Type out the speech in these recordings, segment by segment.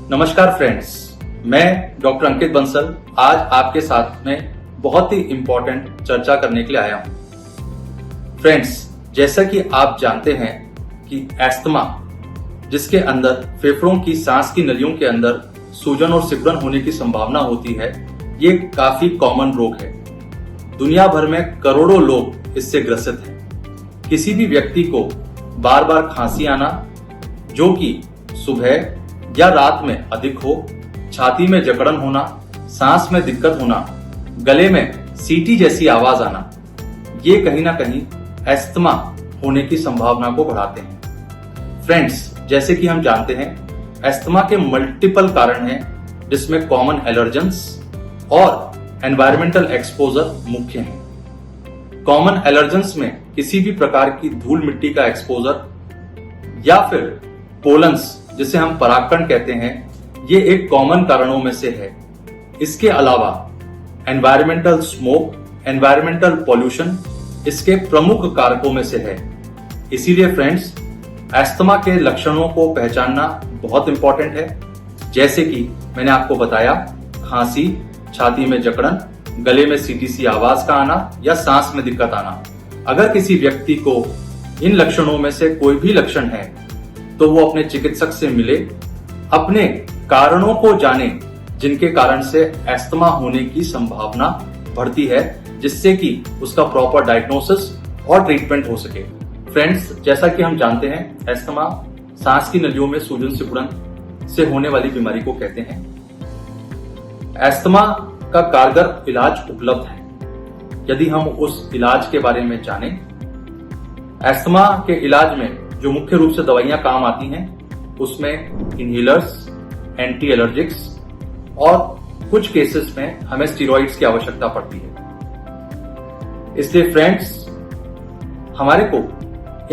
नमस्कार फ्रेंड्स, मैं डॉक्टर अंकित बंसल आज आपके साथ में बहुत ही इंपॉर्टेंट चर्चा करने के लिए आया हूं। फ्रेंड्स, जैसा कि आप जानते हैं कि एस्थमा, जिसके अंदर फेफड़ों की सांस की नलियों के अंदर सूजन और सिकुड़न होने की संभावना होती है, ये काफी कॉमन रोग है। दुनिया भर में करोड़ों लोग इससे ग्रसित हैं। किसी भी व्यक्ति को बार बार खांसी आना, जो कि सुबह या रात में अधिक हो, छाती में जकड़न होना, सांस में दिक्कत होना, गले में सीटी जैसी आवाज आना, ये कहीं ना कहीं एस्थमा होने की संभावना को बढ़ाते हैं। फ्रेंड्स, जैसे कि हम जानते हैं, एस्थमा के मल्टीपल कारण हैं, जिसमें कॉमन एलर्जेंस और एनवायरमेंटल एक्सपोजर मुख्य हैं। कॉमन एलर्जेंस में किसी भी प्रकार की धूल मिट्टी का एक्सपोजर या फिर पोलन्स, जिसे हम परागकण कहते हैं, ये एक कॉमन कारणों में से है। इसके अलावा एनवायरमेंटल स्मोक, एनवायरमेंटल पॉल्यूशन इसके प्रमुख कारकों में से है। इसीलिए फ्रेंड्स, एस्थमा के लक्षणों को पहचानना बहुत इंपॉर्टेंट है। जैसे कि मैंने आपको बताया, खांसी, छाती में जकड़न, गले में सीटी सी आवाज का आना या सांस में दिक्कत आना। अगर किसी व्यक्ति को इन लक्षणों में से कोई भी लक्षण है तो वो अपने चिकित्सक से मिले, अपने कारणों को जाने जिनके कारण से एस्थमा होने की संभावना बढ़ती है, जिससे कि उसका प्रॉपर डायग्नोसिस और ट्रीटमेंट हो सके। फ्रेंड्स, जैसा कि हम जानते हैं, एस्थमा सांस की नलियों में सूजन सिकुड़न से होने वाली बीमारी को कहते हैं। एस्थमा का कारगर इलाज उपलब्ध है, यदि हम उस इलाज के बारे में जानें। एस्थमा के इलाज में जो मुख्य रूप से दवाइयां काम आती हैं, उसमें इनहेलर्स, एंटी एलर्जिक्स और कुछ केसेस में हमें स्टेरॉइड्स की आवश्यकता पड़ती है। इसलिए फ्रेंड्स, हमारे को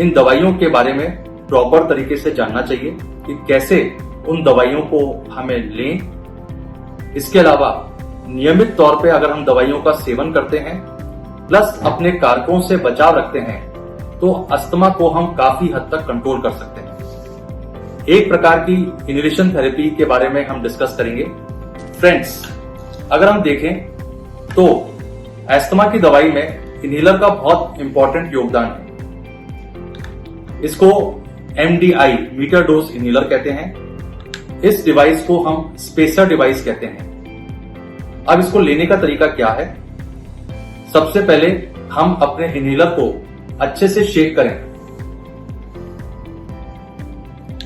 इन दवाइयों के बारे में प्रॉपर तरीके से जानना चाहिए कि कैसे उन दवाइयों को हमें लें। इसके अलावा नियमित तौर पे अगर हम दवाइयों का सेवन करते हैं प्लस अपने कारकों से बचाव रखते हैं तो अस्थमा को हम काफी हद तक कंट्रोल कर सकते हैं। एक प्रकार की इनहेलेशन थेरेपी के बारे में हम डिस्कस करेंगे। फ्रेंड्स, अगर हम देखें तो एस्थमा की दवाई में इनहेलर का बहुत इंपॉर्टेंट योगदान है। इसको MDI, मीटर डोज इनहेलर कहते हैं। इस डिवाइस को हम स्पेसर डिवाइस कहते हैं। अब इसको लेने का तरीका क्या है? सबसे पहले हम अपने इनहेलर को अच्छे से शेक करें।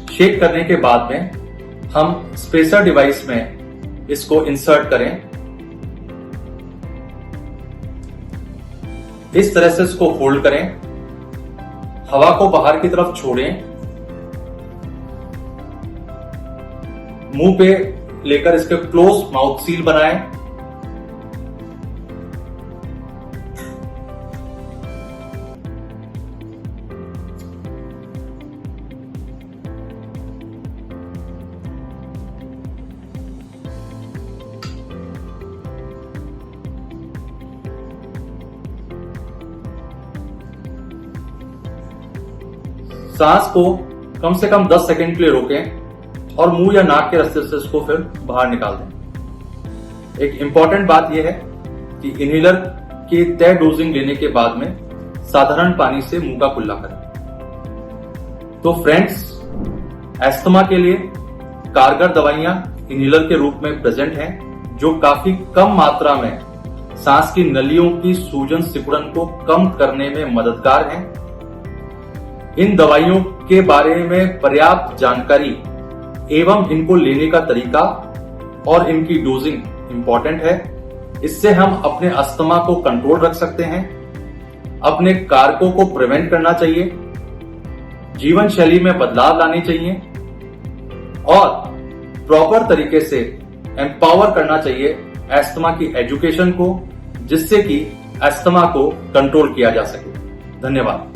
शेक करने के बाद में हम स्पेसर डिवाइस में इसको इंसर्ट करें। इस तरह से इसको होल्ड करें, हवा को बाहर की तरफ छोड़ें, मुंह पे लेकर इसके क्लोज माउथ सील बनाएं। सांस को कम से कम 10 सेकंड के लिए रोकें और मुंह या नाक के रास्ते से इसको फिर बाहर निकाल दें। एक इंपॉर्टेंट बात यह है कि इनहेलर की तय डोजिंग लेने के बाद में साधारण पानी से मुंह का कुल्ला करें। तो फ्रेंड्स, एस्थमा के लिए कारगर दवाइयां इनहेलर के रूप में प्रेजेंट हैं, जो काफी कम मात्रा में सांस की नलियों की सूजन सिकुड़न को कम करने में मददगार हैं। इन दवाइयों के बारे में पर्याप्त जानकारी एवं इनको लेने का तरीका और इनकी डोजिंग इंपॉर्टेंट है। इससे हम अपने अस्थमा को कंट्रोल रख सकते हैं, अपने कारकों को प्रिवेंट करना चाहिए, जीवन शैली में बदलाव लाने चाहिए और प्रॉपर तरीके से एम्पावर करना चाहिए एस्थमा की एजुकेशन को, जिससे कि एस्थमा को कंट्रोल किया जा सके। धन्यवाद।